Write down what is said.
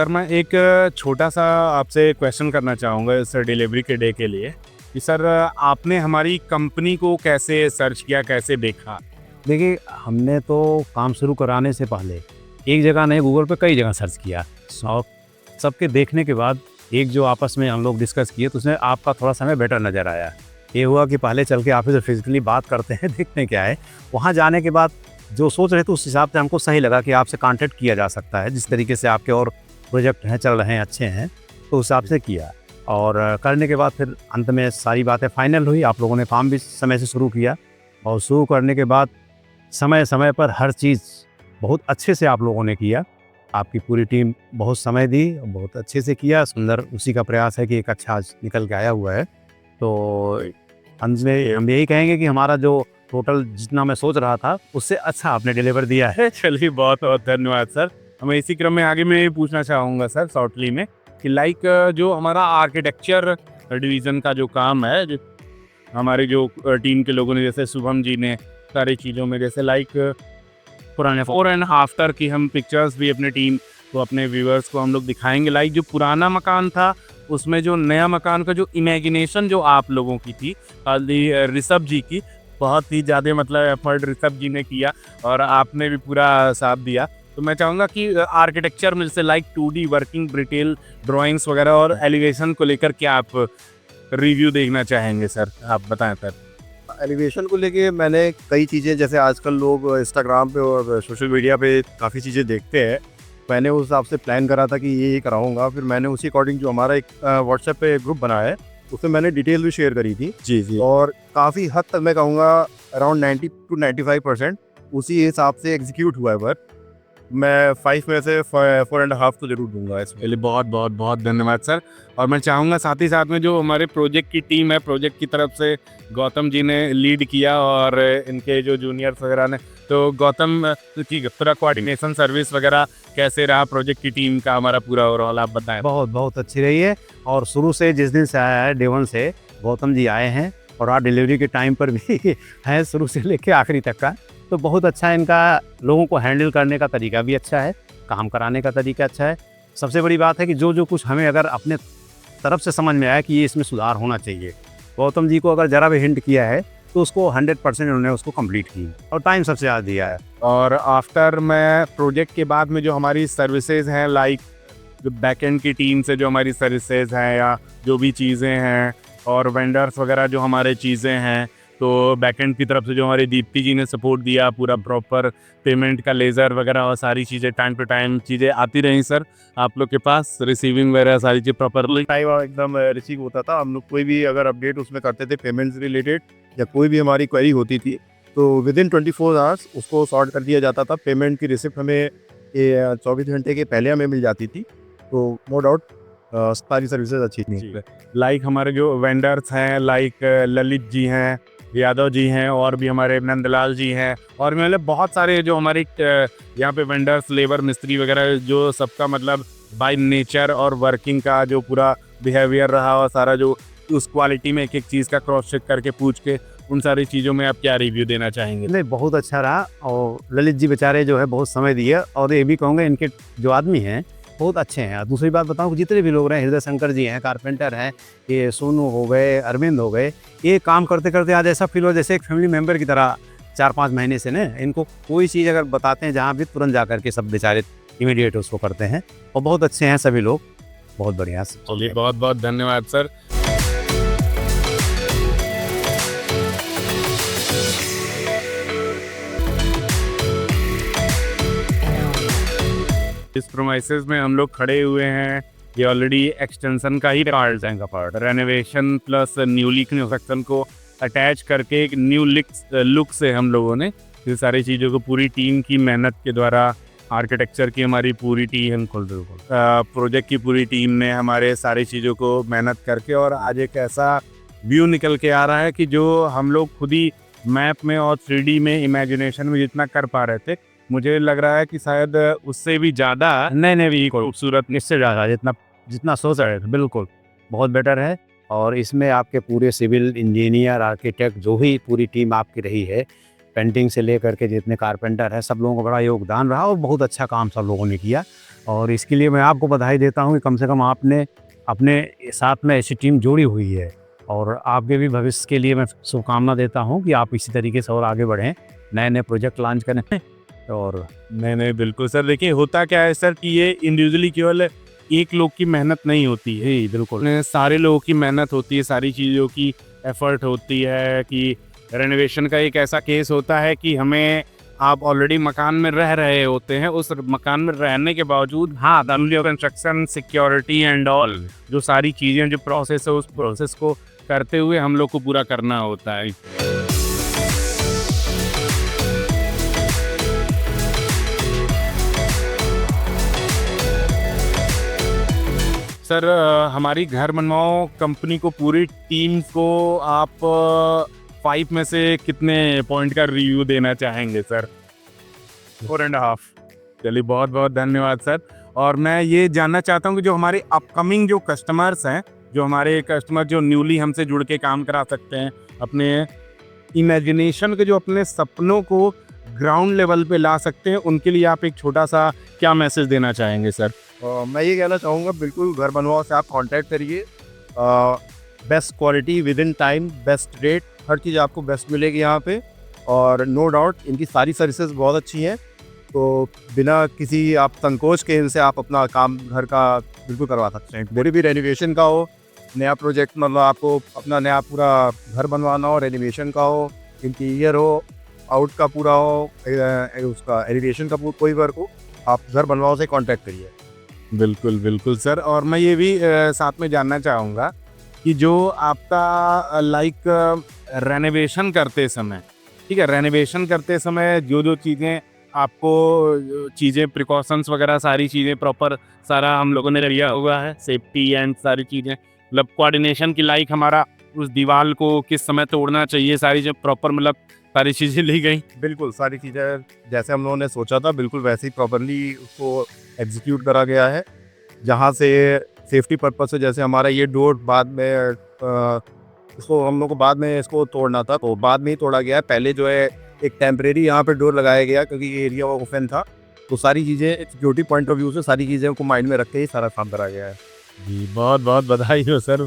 Sir मैं एक छोटा-सा आपसे क्वेश्चन करना चाहूँगा इस डिलीवरी के डे के लिए कि सर आपने हमारी कंपनी को कैसे सर्च किया, कैसे देखा? देखिए, हमने तो काम शुरू कराने से पहले एक जगह नहीं, गूगल पे कई जगह सर्च किया। सौ सबके देखने के बाद एक जो आपस में हम लोग डिस्कस किए तो उसमें आपका थोड़ा समय बेटर नज़र आया। ये हुआ कि पहले चल के आपस में फिज़िकली बात करते हैं, देखते हैं क्या है। वहाँ जाने के बाद जो सोच रहे थे उस हिसाब से हमको सही लगा कि आपसे कॉन्टैक्ट किया जा सकता है। जिस तरीके से आपके और प्रोजेक्ट हैं, चल रहे हैं, अच्छे हैं, तो उस हिसाब से किया। और करने के बाद फिर अंत में सारी बातें फाइनल हुई। आप लोगों ने काम भी समय से शुरू किया और शुरू करने के बाद समय-समय पर हर चीज़ बहुत अच्छे से आप लोगों ने किया। आपकी पूरी टीम बहुत समय दी, बहुत अच्छे से किया, सुंदर उसी का प्रयास है कि एक अच्छा आज निकल के आया हुआ है। तो अंत में हम यही कहेंगे कि हमारा जो टोटल जितना मैं सोच रहा था, उससे अच्छा आपने डिलीवर दिया है। चलिए बहुत-बहुत धन्यवाद सर। मैं इसी क्रम में आगे मैं ये पूछना चाहूँगा सर शॉर्टली में कि लाइक जो हमारा आर्किटेक्चर डिवीज़न का जो काम है, जो हमारे जो टीम के लोगों ने जैसे शुभम जी ने सारी चीज़ों में जैसे लाइक पुराने बिफोर एंड आफ्टर की हम पिक्चर्स भी अपने टीम को, अपने व्यूअर्स को हम लोग दिखाएँगे। लाइक जो पुराना मकान था, उसमें जो नया मकान का जो इमेजिनेशन जो आप लोगों की थी, ऋषभ जी की, बहुत ही ज़्यादा मतलब एफर्ट ऋषभ जी ने किया और आपने भी पूरा साथ दिया। तो मैं चाहूँगा कि आर्किटेक्चर में जैसे like 2D working detail drawings वगैरह और एलिवेशन को लेकर क्या आप रिव्यू देखना चाहेंगे सर? आप बताएँ सर। एलिवेशन को लेके मैंने कई चीज़ें, जैसे आजकल लोग इंस्टाग्राम पे और सोशल मीडिया पे काफ़ी चीज़ें देखते हैं। मैंने उस हिसाब से प्लान करा था कि ये कराऊंगा। फिर मैंने उसी अकॉर्डिंग जो हमारा एक व्हाट्सएप पे ग्रुप बनाया है, उसमें मैंने डिटेल भी शेयर करी थी। जी। और काफ़ी हद तक मैं कहूँगा अराउंड 90 to 95% उसी हिसाब से एग्जीक्यूट हुआ है वर्क। मैं 5 में से 4.5 तो ज़रूर दूंगा इसमें। चलिए बहुत धन्यवाद सर। और मैं चाहूँगा साथ ही साथ में जो हमारे प्रोजेक्ट की टीम है, प्रोजेक्ट की तरफ से गौतम जी ने लीड किया और इनके जो जूनियर्स वगैरह ने, तो गौतम की पूरा कोऑर्डिनेशन सर्विस वगैरह कैसे रहा प्रोजेक्ट की टीम का हमारा पूरा ओवरऑल आप बताएं। बहुत अच्छी रही है और शुरू से जिस दिन से आया है, डे 1 से गौतम जी आए हैं और आज डिलीवरी के टाइम पर भी हैं, शुरू से लेके आखिरी तक का। तो बहुत अच्छा है, इनका लोगों को हैंडल करने का तरीका भी अच्छा है, काम कराने का तरीका अच्छा है। सबसे बड़ी बात है कि जो कुछ हमें अगर अपने तरफ से समझ में आया कि ये इसमें सुधार होना चाहिए, गौतम जी को अगर ज़रा भी हिंट किया है तो उसको 100% उन्होंने उसको कंप्लीट की और टाइम सबसे ज़्यादा दिया है। और आफ्टर मैं प्रोजेक्ट के बाद में जो हमारी सर्विसेज हैं, लाइक जो बैकएंड की टीम से जो हमारी सर्विसेज हैं या जो भी चीज़ें हैं और वेंडर्स वगैरह जो हमारे चीज़ें हैं, तो बैकएंड की तरफ से जो हमारी दीप्ति जी ने सपोर्ट दिया, पूरा प्रॉपर पेमेंट का लेज़र वगैरह और सारी चीज़ें टाइम टू टाइम चीज़ें आती रहीं सर आप लोग के पास, रिसीविंग वगैरह सारी चीज़ प्रॉपरली टाइम एकदम रिसीव होता था। हम लोग कोई भी अगर अपडेट उसमें करते थे पेमेंट्स रिलेटेड या कोई भी हमारी क्वेरी होती थी, तो विदिन 24 आवर्स उसको सॉर्ट कर दिया जाता था। पेमेंट की रिसिप्ट हमें 24 घंटे के पहले हमें मिल जाती थी। तो नो डाउट सारी सर्विसेज अच्छी थी। लाइक हमारे जो वेंडर्स हैं, लाइक ललित जी हैं, यादव जी हैं और भी हमारे नंदलाल जी हैं और मतलब बहुत सारे जो हमारे यहाँ पे वेंडर्स, लेबर मिस्त्री वगैरह, जो सबका मतलब बाय नेचर और वर्किंग का जो पूरा बिहेवियर रहा और सारा जो उस क्वालिटी में एक चीज़ का क्रॉस चेक करके पूछ के उन सारी चीज़ों में आप क्या रिव्यू देना चाहेंगे? नहीं, बहुत अच्छा रहा और ललित जी बेचारे जो है बहुत समय दिए और ये भी कहूँगा इनके जो आदमी हैं बहुत अच्छे हैं। और दूसरी बात बताऊँ, जितने भी लोग रहे, हृदय शंकर जी हैं, कारपेंटर हैं, ये सोनू हो गए, अरविंद हो गए, ये काम करते करते आज ऐसा फील हो जैसे एक फैमिली मेम्बर की तरह 4-5 महीने से ना इनको कोई चीज़ अगर बताते हैं जहाँ भी तुरंत जा करके सब बेचारे इमीडिएट उसको करते हैं और बहुत अच्छे हैं सभी लोग, बहुत बढ़िया। चलिए बहुत धन्यवाद सर। इस प्रोमाइसेस में हम लोग खड़े हुए हैं, ये ऑलरेडी एक्सटेंशन का ही पार्ट है, रेनोवेशन प्लस न्यूली कंस्ट्रक्शन को अटैच करके एक न्यू लुक से हम लोगों ने ये सारी चीज़ों को पूरी टीम की मेहनत के द्वारा, आर्किटेक्चर की हमारी पूरी टीम, प्रोजेक्ट की पूरी टीम ने हमारे सारी चीज़ों को मेहनत करके और आज एक ऐसा व्यू निकल के आ रहा है कि जो हम लोग खुद ही मैप में और 3D में इमेजिनेशन में जितना कर पा रहे थे, मुझे लग रहा है कि शायद उससे भी ज़्यादा नहीं भी खूबसूरत इससे ज़्यादा जितना सोच रहे थे बिल्कुल बहुत बेटर है। और इसमें आपके पूरे सिविल इंजीनियर, आर्किटेक्ट, जो भी पूरी टीम आपकी रही है, पेंटिंग से लेकर के जितने कारपेंटर हैं, सब लोगों का बड़ा योगदान रहा और बहुत अच्छा काम सब लोगों ने किया। और इसके लिए मैं आपको बधाई देता हूँ कि कम से कम आपने अपने साथ में ऐसी टीम जोड़ी हुई है, और आपके भी भविष्य के लिए मैं शुभकामना देता हूँ कि आप इसी तरीके से और आगे बढ़ें, नए-नए प्रोजेक्ट लॉन्च करें। और नहीं बिल्कुल सर, देखिए होता क्या है सर कि ये इंडिविजुअली केवल एक लोग की मेहनत नहीं होती है, जी, बिल्कुल। इसमें सारे लोगों की मेहनत होती है, सारी चीज़ों की एफर्ट होती है। कि रेनोवेशन का एक ऐसा केस होता है कि हमें, आप ऑलरेडी मकान में रह रहे होते हैं, उस मकान में रहने के बावजूद हाँ कंस्ट्रक्शन, सिक्योरिटी एंड ऑल जो सारी चीज़ें जो प्रोसेस है, उस प्रोसेस को करते हुए हम लोग को पूरा करना होता है। सर हमारी घर बनवाओ कंपनी को, पूरी टीम को आप 5 में से कितने पॉइंट का रिव्यू देना चाहेंगे सर? 4.5। चलिए बहुत बहुत धन्यवाद सर। और मैं ये जानना चाहता हूँ कि जो हमारे अपकमिंग जो कस्टमर्स हैं, जो हमारे कस्टमर जो न्यूली हमसे जुड़ के काम करा सकते हैं, अपने इमेजिनेशन के, जो अपने सपनों को ग्राउंड लेवल पे ला सकते हैं, उनके लिए आप एक छोटा सा क्या मैसेज देना चाहेंगे सर? मैं ये कहना चाहूँगा, बिल्कुल घर बनवाओ से आप कांटेक्ट करिए। Best quality within time, best rate, हर चीज़ आपको बेस्ट मिलेगी यहाँ पे। और नो डाउट इनकी सारी सर्विसेज बहुत अच्छी हैं, तो बिना किसी आप संकोच के इनसे आप अपना काम घर का बिल्कुल करवा सकते हैं। मेरी भी रेनोवेशन का हो, नया प्रोजेक्ट, मतलब आपको अपना नया पूरा घर बनवाना हो, रेनोवेशन का हो, इंटीरियर हो, आउट का पूरा हो, उसका एलिवेशन का कोई वर्क हो, आप घर बनवाओ से कांटेक्ट करिए। बिल्कुल बिल्कुल सर। और मैं ये भी साथ में जानना चाहूँगा कि जो आपका लाइक रेनोवेशन करते समय, ठीक है, रेनोवेशन करते समय जो चीज़ें आपको, चीज़ें प्रिकॉशंस वगैरह सारी चीज़ें प्रॉपर सारा हम लोगों ने लिया हुआ है, सेफ्टी एंड सारी चीज़ें, मतलब कोऑर्डिनेशन की, लाइक हमारा उस दीवार को किस समय तोड़ना चाहिए, सारी जो प्रॉपर मतलब सारी चीज़ें ली गई? बिल्कुल सारी चीज़ें जैसे हम लोगों ने सोचा था, बिल्कुल वैसे ही प्रॉपरली उसको एग्जीक्यूट करा गया है। जहाँ से सेफ्टी पर्पज से, जैसे हमारा ये डोर बाद में इसको हम लोग को बाद में इसको तोड़ना था, तो बाद में ही तोड़ा गया है। पहले जो है एक टेम्परेरी यहाँ पे डोर लगाया गया, क्योंकि ये एरिया ओपन था, तो सारी चीज़ें सिक्योरिटी पॉइंट ऑफ व्यू से सारी चीज़ें को माइंड में रख के ही सारा काम करा गया है। जी बहुत बहुत बधाई हो सर।